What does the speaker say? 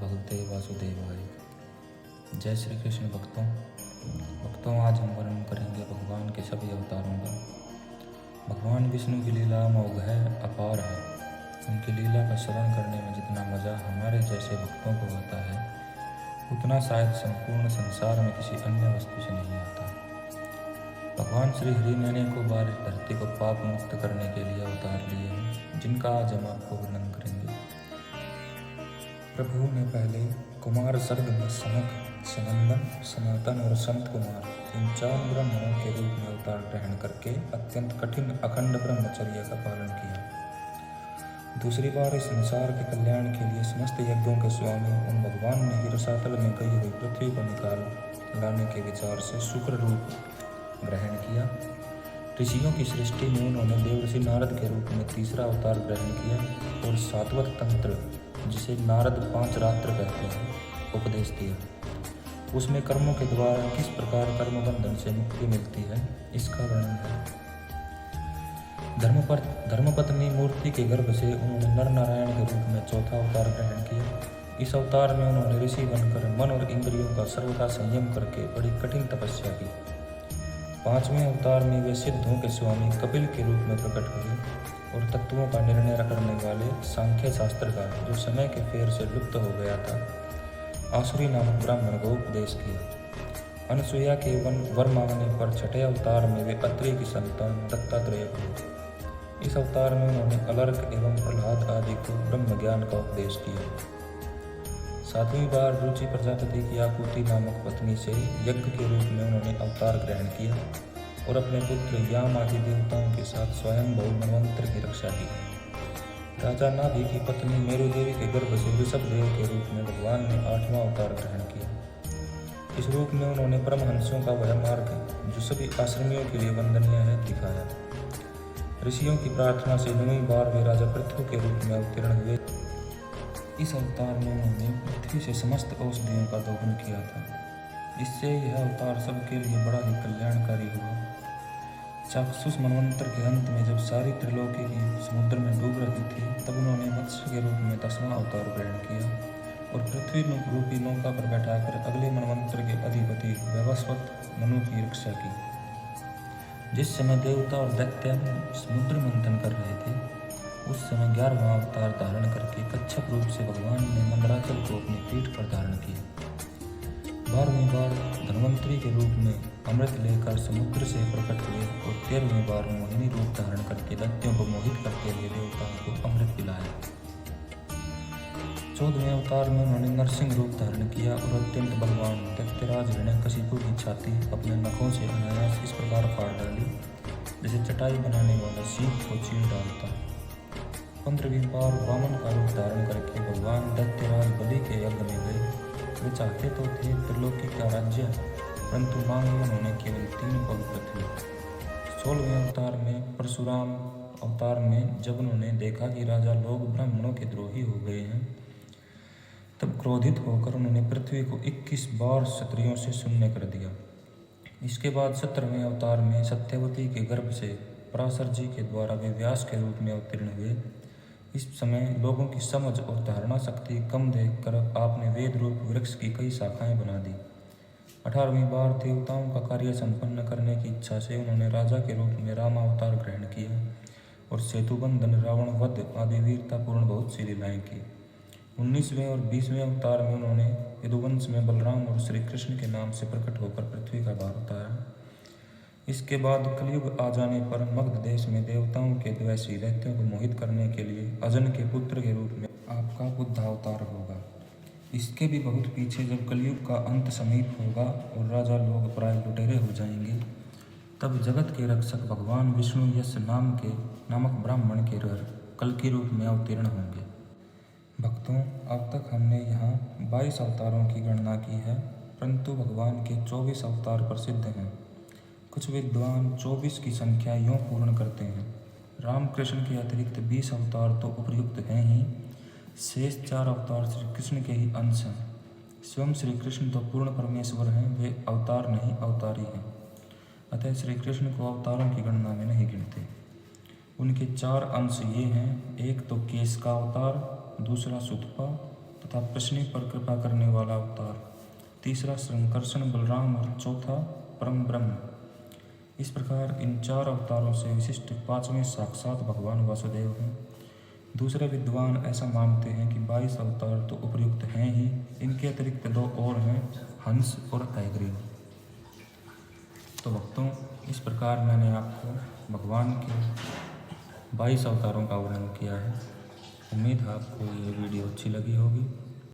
भगवते वासुदेवाय। जय श्री कृष्ण। भक्तों आज हम वर्णन करेंगे भगवान के सभी अवतारों का। भगवान विष्णु की लीला अमोघ है, अपार है। उनकी लीला का श्रवण करने में जितना मजा हमारे जैसे भक्तों को आता है, उतना शायद संपूर्ण संसार में किसी अन्य वस्तु से नहीं आता। भगवान श्री हरि ने अनेकों बार इस धरती को पाप मुक्त करने के लिए अवतार लिए हैं, जिनका आज हम आपको वर्णन करेंगे। प्रभु ने पहले कुमार सर्ग में सनक, सनंदन, सनातन और संत कुमार इन 4 ब्राह्मणों के रूप में अवतार ग्रहण करके अत्यंत कठिन अखंड ब्रह्मचर्य का पालन किया। दूसरी बार इस संसार के कल्याण के लिए समस्त यज्ञों के स्वामी उन भगवान ने ही रसातल में गई हुई पृथ्वी को निकाल लाने के विचार से शुक्र रूप ग्रहण किया। ऋषियों की सृष्टि में उन्होंने देवर्षि नारद के रूप में तीसरा अवतार ग्रहण किया और सात्वत तंत्र, जिसे नारद 5 रात्र कहते हैं, उपदेश दिया। उसमें कर्मों के द्वारा किस प्रकार कर्म बंधन से मुक्ति मिलती है, इसका वर्णन है। धर्मपत्नी मूर्ति के गर्भ से उन्होंने नर नारायण के रूप में चौथा अवतार ग्रहण किया। इस अवतार में उन्होंने ऋषि बनकर मन और इंद्रियों का सर्वथा संयम करके बड़ी कठिन तपस्या की। 5वें अवतार में वे सिद्धों के स्वामी कपिल के रूप में प्रकट हुए और तत्वों का निर्णय करने वाले सांख्य शास्त्र का, जो समय के फेर से लुप्त हो गया था, आसुरी नामक ब्राह्मण को उपदेश किया। अनसुईया के वर मांगने पर 6ठे अवतार में वे अत्रि की संतान दत्तात्रेय हुए। इस अवतार में उन्होंने अलर्क एवं प्रहलाद आदि को ब्रह्म ज्ञान का उपदेश किया। 7वीं बार रुचि प्रजापति की आकुति नामक पत्नी से यज्ञ के रूप में उन्होंने अवतार ग्रहण किया और अपने पुत्र याम आदि देवताओं के साथ स्वयं बहु मनवंतर की रक्षा की। राजा नाभि की पत्नी मेरु देवी के गर्भ से ऋषभ देव के रूप में भगवान ने 8वां अवतार ग्रहण किया। इस रूप में उन्होंने परमहंसों का वह मार्ग, जो सभी आश्रमियों के लिए वंदनीय है, दिखाया। ऋषियों की प्रार्थना से 9वीं बार वे राजा पृथु के रूप में अवतीर्ण हुए। इस अवतार में उन्होंने पृथ्वी से समस्त औषधियों का दोहन किया था। इससे यह अवतार सबके लिए बड़ा ही कल्याणकारी हुआ। चाक्षुष मनवंतर के अंत में जब सारी त्रिलोकी की समुद्र में डूब रही थी, तब उन्होंने मत्स्य के रूप में 10वां अवतार ग्रहण किया और पृथ्वी रूपी नौका पर बैठाकर अगले मनवंतर के अधिपति वैवस्वत मनु की रक्षा की। जिस समय देवता और दैत्य समुद्र मंथन कर रहे थे, उस समय 11वां अवतार धारण करके कच्छप रूप से भगवान ने मंदराचल को अपनी पीठ पर धारण किया। 12वीं बार धन्वंतरी के रूप में अमृत लेकर समुद्र से प्रकट हुए और 13वीं बार मोहिनी रूप धारण करके दैत्यों को मोहित करते हुए देवताओं को अमृत पिलाया। 14वें अवतार में उन्होंने नरसिंह रूप धारण किया और अत्यंत बलवान दैत्यराज हिरण्यकशिपु की छाती अपने नखों से अनायास इस प्रकार फाड़ डाली, जैसे चटाई बनाने वाला सीप को चीर डालता। 15वीं बार वामन का रूप धारण करके भगवान दैत्यराज बलि के यज्ञ में गए। वे चाहते तो थे त्रिलोकी का राज्य, परंतु मांगे उन्होंने केवल 3 पग पृथ्वी। 16वें अवतार में परशुराम अवतार में जब उन्होंने देखा कि राजा लोग ब्राह्मणों के द्रोही हो गए हैं, तब क्रोधित होकर उन्होंने पृथ्वी को 21 बार क्षत्रियों से शून्य कर दिया। इसके बाद 17वें अवतार में सत्यवती के गर्भ से पराशर जी के द्वारा वे व्यास के रूप में अवतीर्ण हुए। इस समय लोगों की समझ और धारणा शक्ति कम देखकर आपने वेद रूप वृक्ष की कई शाखाएं बना दी। 18वीं बार देवताओं का कार्य संपन्न करने की इच्छा से उन्होंने राजा के रूप में राम अवतार ग्रहण किया और सेतुबंधन, रावण वध आदि वीरतापूर्ण बहुत सी लीलाएं की। 19वें और 20वें अवतार में उन्होंने यदुवंश में बलराम और श्री कृष्ण के नाम से प्रकट होकर पृथ्वी का भार उतारा। इसके बाद कलयुग आ जाने पर मगध देश में देवताओं के द्वैषी दैत्यों को मोहित करने के लिए अजन के पुत्र के रूप में आपका बुद्धावतार होगा। इसके भी बहुत पीछे जब कलयुग का अंत समीप होगा और राजा लोग प्राय लुटेरे हो जाएंगे, तब जगत के रक्षक भगवान विष्णु यश नामक ब्राह्मण के घर कल के रूप में अवतीर्ण होंगे। भक्तों, अब तक हमने यहाँ 22 अवतारों की गणना की है, परंतु भगवान के 24 अवतार प्रसिद्ध हैं। कुछ विद्वान 24 की संख्या यूँ पूर्ण करते हैं। रामकृष्ण के अतिरिक्त 20 अवतार तो उपयुक्त हैं ही, शेष 4 अवतार श्री कृष्ण के ही अंश हैं। स्वयं श्री कृष्ण तो पूर्ण परमेश्वर हैं, वे अवतार नहीं अवतारी हैं। अतः श्री कृष्ण को अवतारों की गणना में नहीं गिनते। उनके 4 अंश ये हैं, एक तो केश का अवतार, दूसरा सुतपा तथा पृष्णी पर कृपा करने वाला अवतार, तीसरा संकर्षण बलराम और चौथा परम ब्रह्म। इस प्रकार इन 4 अवतारों से विशिष्ट 5वें साक्षात भगवान वासुदेव हैं। दूसरे विद्वान ऐसा मानते हैं कि 22 अवतार तो उपयुक्त हैं ही, इनके अतिरिक्त 2 और हैं, हंस और टाइग्रीव। तो भक्तों, इस प्रकार मैंने आपको भगवान के 22 अवतारों का वर्णन किया है। उम्मीद है आपको ये वीडियो अच्छी लगी होगी।